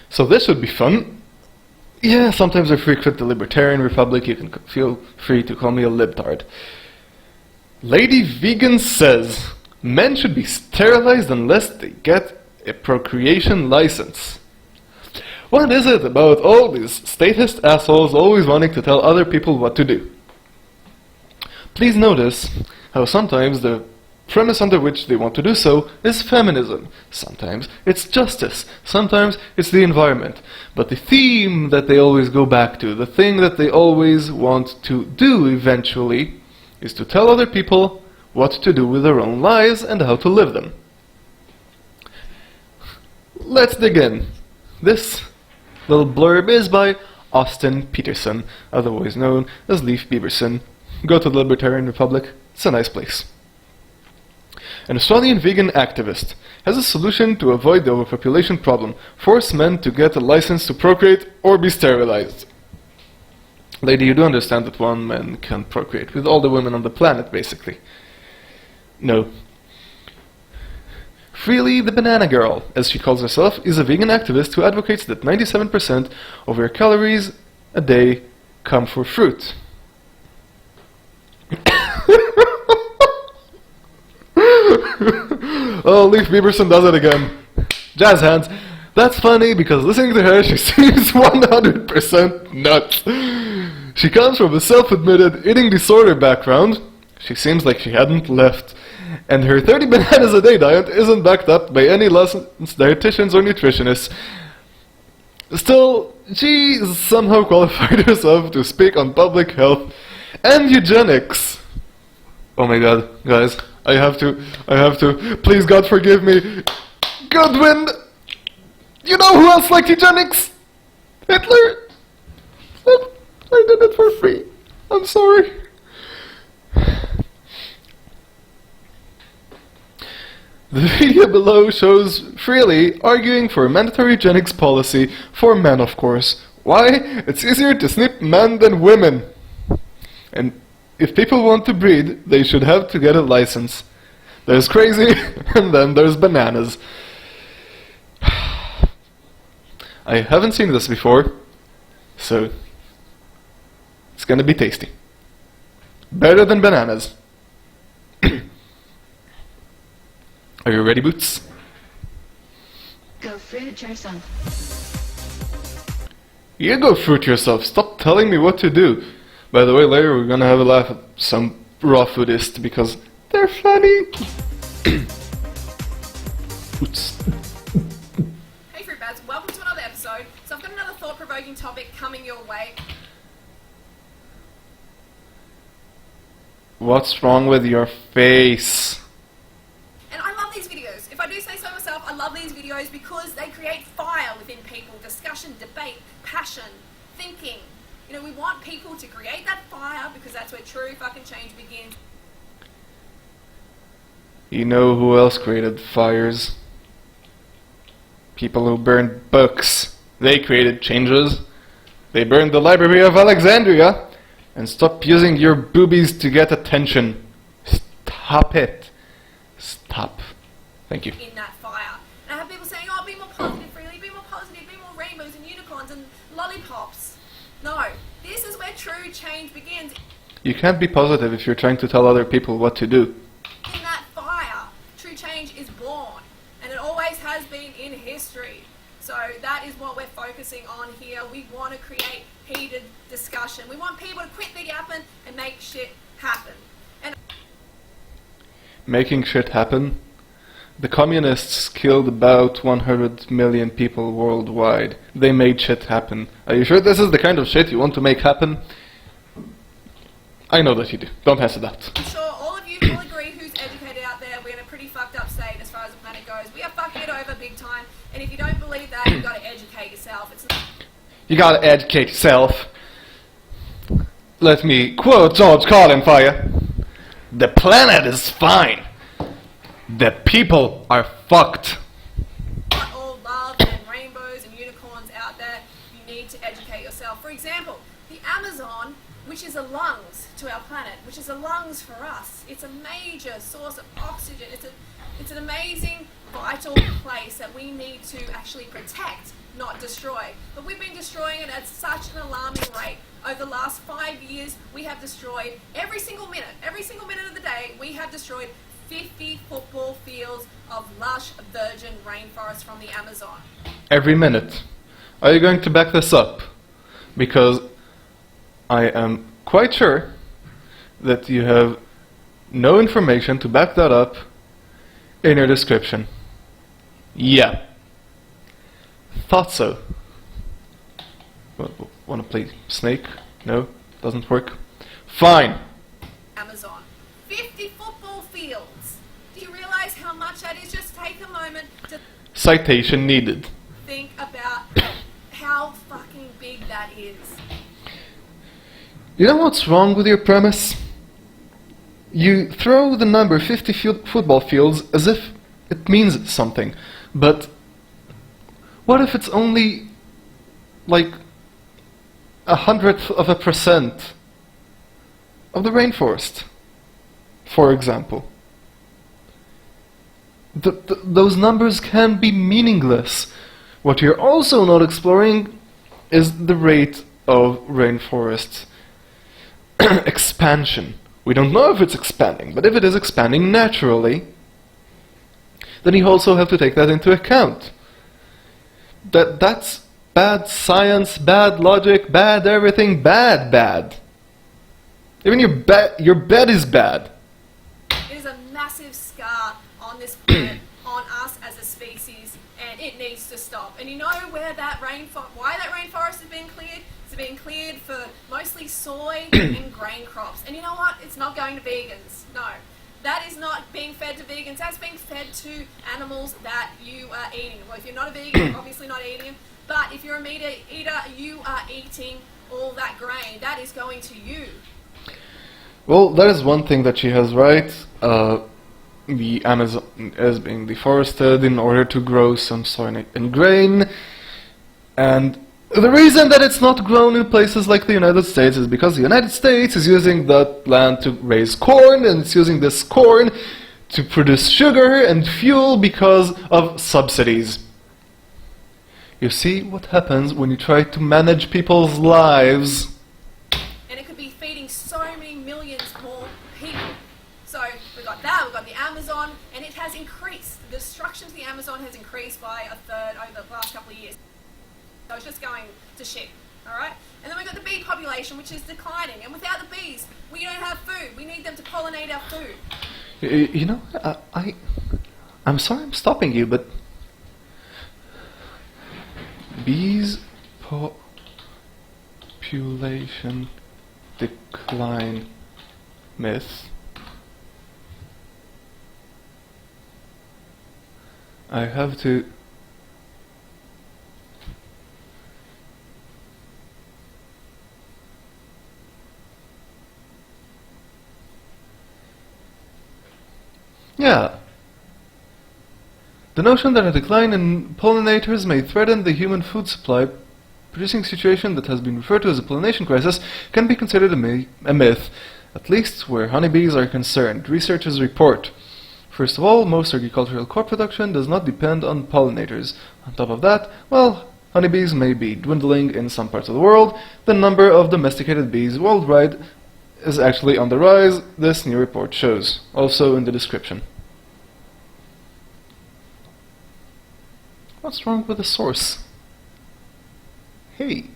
So this should be fun. Yeah, sometimes I frequent the Libertarian Republic. You can feel free to call me a libtard. Lady Vegan says men should be sterilized unless they get a procreation license. What is it about all these statist assholes always wanting to tell other people what to do? Please notice how sometimes the premise under which they want to do so is feminism. Sometimes it's justice. Sometimes it's the environment. But the theme that they always go back to, the thing that they always want to do eventually, is to tell other people what to do with their own lives and how to live them. Let's dig in. This little blurb is by Austin Peterson, otherwise known as Leif Bieberson. Go to the Libertarian Republic. It's a nice place. An Australian vegan activist has a solution to avoid the overpopulation problem. Force men to get a license to procreate or be sterilized. Lady, you do understand that one man can procreate with all the women on the planet, basically. No. Freely the Banana Girl, as she calls herself, is a vegan activist who advocates that 97% of her calories a day come from fruit. Oh, Leif Bieberson does it again. Jazz hands. That's funny because listening to her, she seems 100% nuts. She comes from a self-admitted eating disorder background. She seems like she hadn't left. And her 30 bananas a day diet isn't backed up by any licensed dietitians or nutritionists. Still, she somehow qualified herself to speak on public health and eugenics. Oh my god, guys, I have to, please God forgive me. Goodwin! You know who else liked eugenics? Hitler! I did it for free. I'm sorry. The video below shows Freely arguing for a mandatory eugenics policy for men, of course. Why? It's easier to snip men than women. And if people want to breed, they should have to get a license. There's crazy, and then there's bananas. I haven't seen this before, so it's gonna be tasty. Better than bananas. Are you ready, Boots? Go fruit yourself. You go fruit yourself. Stop telling me what to do. By the way, later we're gonna have a laugh at some raw foodists because they're funny. Boots. Hey Fruit Bats, welcome to another episode. So I've got another thought-provoking topic coming your way. What's wrong with your face? And I love these videos. If I do say so myself, I love these videos because they create fire within people. Discussion, debate, passion, thinking. You know, we want people to create that fire because that's where true fucking change begins. You know who else created fires? People who burned books. They created changes. They burned the Library of Alexandria. And stop using your boobies to get attention. Stop it. Stop. Thank you. In that fire. And I have people saying, oh, be more positive, Freely, be more positive, be more rainbows and unicorns and lollipops. No, this is where true change begins. You can't be positive if you're trying to tell other people what to do. In that fire, true change is born. And it always has been in history. So that is what we're focusing on here. We want to create heated discussion. We want people to quit the yapping and make shit happen. And Making shit happen? The communists killed about 100 million people worldwide. They made shit happen. Are you sure this is the kind of shit you want to make happen? I know that you do. Don't pass it out. I'm sure all of you will agree who's educated out there. We're in a pretty fucked up state as far as the planet goes. We are fucking it over big time. And if you don't believe that, you've got to educate yourself. It's not You gotta educate yourself. Let me quote George Carlin for you. The planet is fine. The people are fucked. all love and rainbows and unicorns out there. You need to educate yourself. For example, the Amazon, which is a lungs to our planet, which is a lungs for us. It's a major source of oxygen. It's an amazing, vital place that we need to actually protect not destroy. But we've been destroying it at such an alarming rate. Over the last 5 years, we have destroyed every single minute of the day, we have destroyed 50 football fields of lush virgin rainforest from the Amazon. Every minute. Are you going to back this up? Because I am quite sure that you have no information to back that up in your description. Yeah. Thought so. Want to play Snake? No? Doesn't work? Fine. Amazon. 50 football fields. Do you realize how much that is? Just take a moment to Citation needed. think about how fucking big that is. You know what's wrong with your premise? You throw the number 50 football fields as if it means something. But what if it's only like 0.01% of the rainforest, for example? Those numbers can be meaningless. What you're also not exploring is the rate of rainforest expansion. We don't know if it's expanding, but if it is expanding naturally, then you also have to take that into account. That's bad science, bad logic, bad everything, bad. Even your bed is bad. It is a massive scar on this planet, on us as a species, and it needs to stop. And you know where that why that rainforest is being cleared? It's being cleared for mostly soy and grain crops. And you know what? It's not going to vegans. No. That is not being fed to vegans. That's being fed to animals that you are eating. Well, if you're not a vegan, obviously not eating them. But if you're a meat eater, you are eating all that grain. That is going to you. Well, that is one thing that she has right. The Amazon is being deforested in order to grow some soy and grain. And the reason that it's not grown in places like the United States is because the United States is using that land to raise corn, and it's using this corn to produce sugar and fuel because of subsidies. You see what happens when you try to manage people's lives. And it could be feeding so many millions more people. So we've got that, we've got the Amazon, and it has increased. The destruction of the Amazon has increased by 1/3 over the last couple of years. So it's just going to shit, alright? And then we've got the bee population, which is declining. And without the bees, we don't have food. We need them to pollinate our food. You know, I'm sorry I'm stopping you, but bees population decline myth. I have to... Yeah. The notion that a decline in pollinators may threaten the human food supply, producing a situation that has been referred to as a pollination crisis, can be considered a myth, at least where honeybees are concerned, researchers report. First of all, most agricultural crop production does not depend on pollinators. On top of that, well, honeybees may be dwindling in some parts of the world. The number of domesticated bees worldwide is actually on the rise, this new report shows, also in the description. What's wrong with the source? Hey,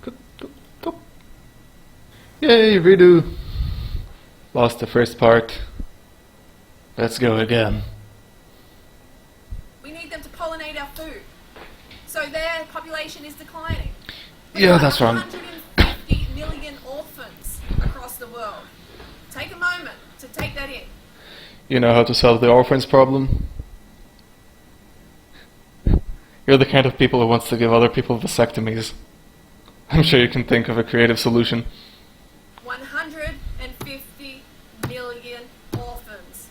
go. Yay, redo. Lost the first part. Let's go again. We need them to pollinate our food. So their population is declining. Yeah, that's wrong. 150 million orphans across the world. Take a moment to take that in. You know how to solve the orphans problem? You're the kind of people who wants to give other people vasectomies. I'm sure you can think of a creative solution. 150 million orphans.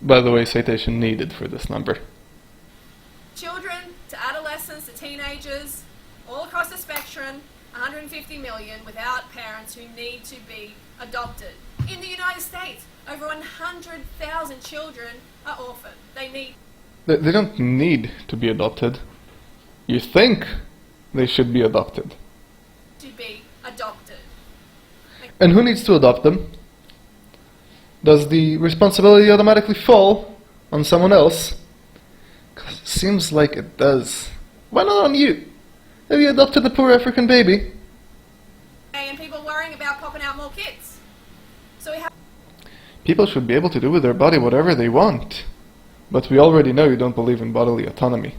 By the way, citation needed for this number. Children to adolescents to teenagers, all across the spectrum, 150 million without parents who need to be adopted. In the United States, over 100,000 children are orphaned. They don't need to be adopted. You think they should be adopted. To be adopted. And who needs to adopt them? Does the responsibility automatically fall on someone else? 'Cause it seems like it does. Why not on you? Have you adopted a poor African baby? And people worrying about popping out more kids. So we have People should be able to do with their body whatever they want. But we already know you don't believe in bodily autonomy.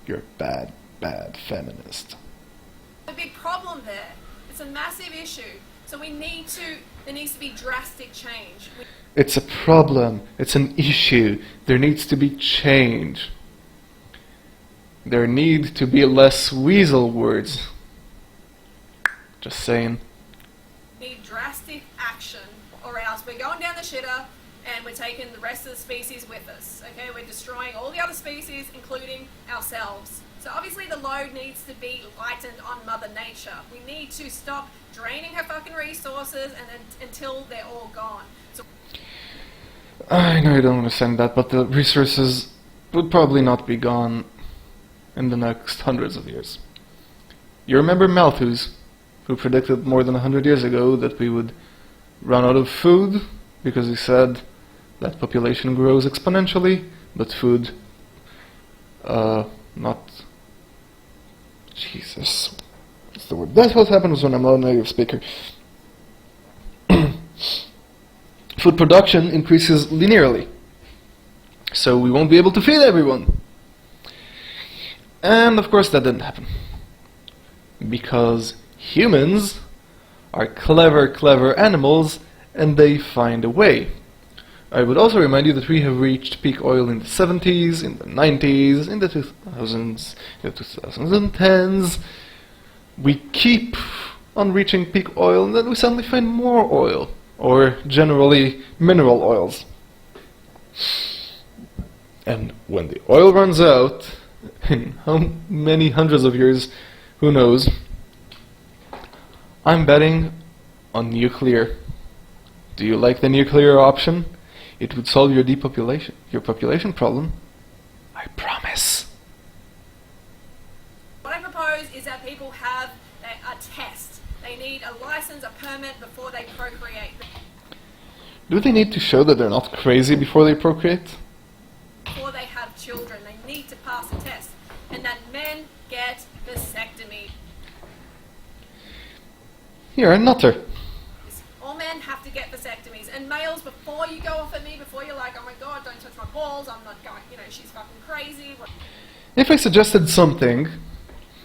You're a bad, bad feminist. a big problem there. It's a massive issue. So there needs to be drastic change. It's a problem. It's an issue. There needs to be change. There need to be less weasel words. Just saying. We need drastic action, or else we're going down the shitter and we're taking the rest of the species with us. Okay, we're destroying all the other species, including ourselves. So obviously the load needs to be lightened on Mother Nature. We need to stop draining her fucking resources and until they're all gone. So I know you don't understand that, but the resources would probably not be gone in the next hundreds of years. You remember Malthus, who predicted more than 100 years ago that we would run out of food, because he said that population grows exponentially, but food, not... Jesus, what's the word? That's what happens when I'm not a native speaker. Food production increases linearly, so we won't be able to feed everyone. And of course that didn't happen, because humans are clever animals and they find a way. I would also remind you that we have reached peak oil in the 70s, in the 90s, in the 2000s, in the 2010s. We keep on reaching peak oil and then we suddenly find more oil, or generally mineral oils. And when the oil runs out, in how many hundreds of years, who knows, I'm betting on nuclear. Do you like the nuclear option? It would solve your population problem. I promise. what I propose is that people have a test. They need a license, a permit before they procreate. Do they need to show that they're not crazy before they procreate? Before they have children, they need to pass a test. And that men get vasectomy. You're a nutter. All men have to get vasectomies. And males, before you go off at me, before you're like, oh my god, don't touch my balls, I'm not going, she's fucking crazy. If I suggested something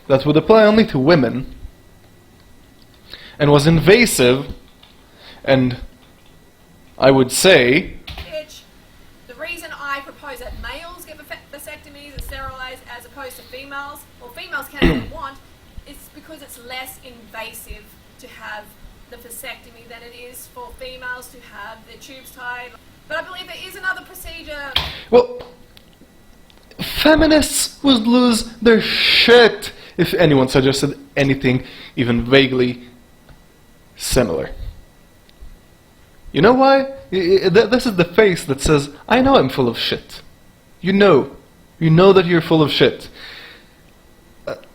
that would apply only to women, and was invasive, and I would say... The reason I propose that males get vasectomies and sterilized as opposed to females, or females can if they want, it's because it's less invasive to have the vasectomy than it is for females to have their tubes tied. But I believe there is another procedure. Well, feminists would lose their shit if anyone suggested anything even vaguely similar. You know why? This is the face that says, I know I'm full of shit. You know that you're full of shit.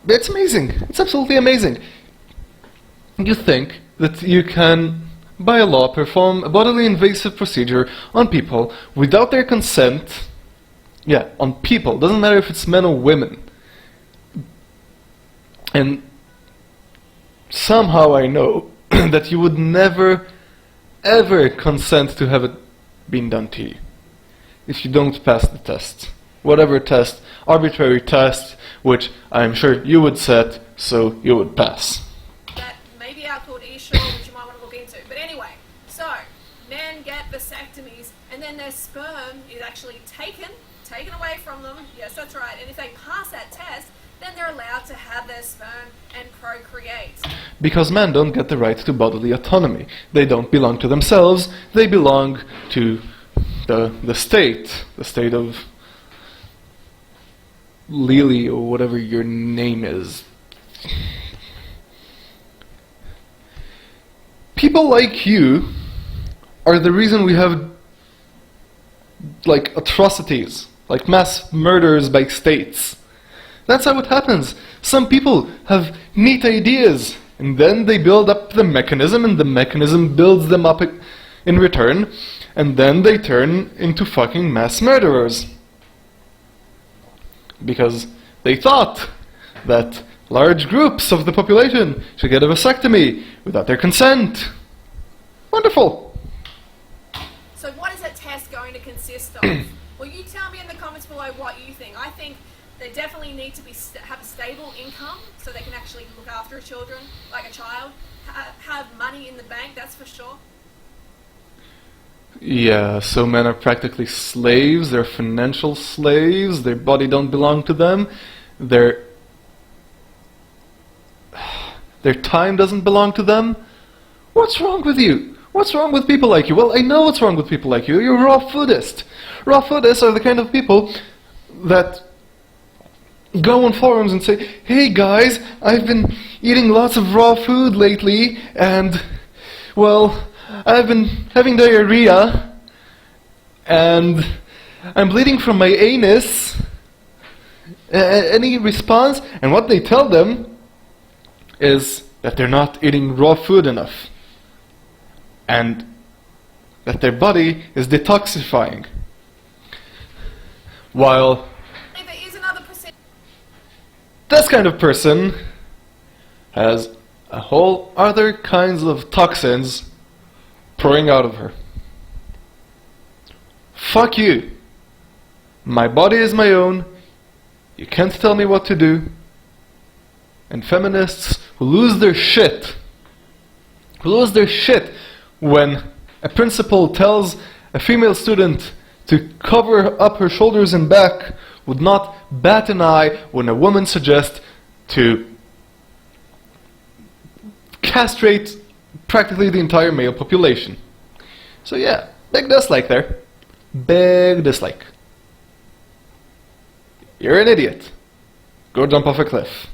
It's amazing. It's absolutely amazing. You think that you can, by law, perform a bodily invasive procedure on people without their consent. Yeah, on people. Doesn't matter if it's men or women. And somehow I know that you would never, ever consent to have it been done to you if you don't pass the test. Whatever test, arbitrary test, which I'm sure you would set, so you would pass. That may be out called issue, which you might want to look into. But anyway, so men get vasectomies, and then their sperm is actually taken away from them. Yes, that's right. And if they pass that test, then they're allowed to have their sperm and procreate. Because men don't get the right to bodily autonomy. They don't belong to themselves, they belong to the state of Lily or whatever your name is. People like you are the reason we have like atrocities, like mass murders by states. That's how it happens. Some people have neat ideas, and then they build up the mechanism, and the mechanism builds them up in return, and then they turn into fucking mass murderers. Because they thought that large groups of the population should get a vasectomy without their consent. Wonderful. So what is that test going to consist of? Well, you tell me in the comments below what you think. I think they definitely need to have a stable income so they can actually look after children like a child. Have money in the bank, that's for sure. Yeah, so men are practically slaves, they're financial slaves, their body don't belong to them, their time doesn't belong to them. What's wrong with you? What's wrong with people like you? Well, I know what's wrong with people like you. You're raw foodist. Raw foodists are the kind of people that go on forums and say, hey guys, I've been eating lots of raw food lately, and, well, I've been having diarrhea, and I'm bleeding from my anus. Any response? And what they tell them is that they're not eating raw food enough, and that their body is detoxifying. While There is another percent. this kind of person has a whole other kinds of toxins pouring out of her. Fuck you. My body is my own. You can't tell me what to do. And feminists who lose their shit when a principal tells a female student to cover up her shoulders and back, would not bat an eye when a woman suggests to castrate practically the entire male population. So yeah, big dislike there. Big dislike. You're an idiot. Go jump off a cliff.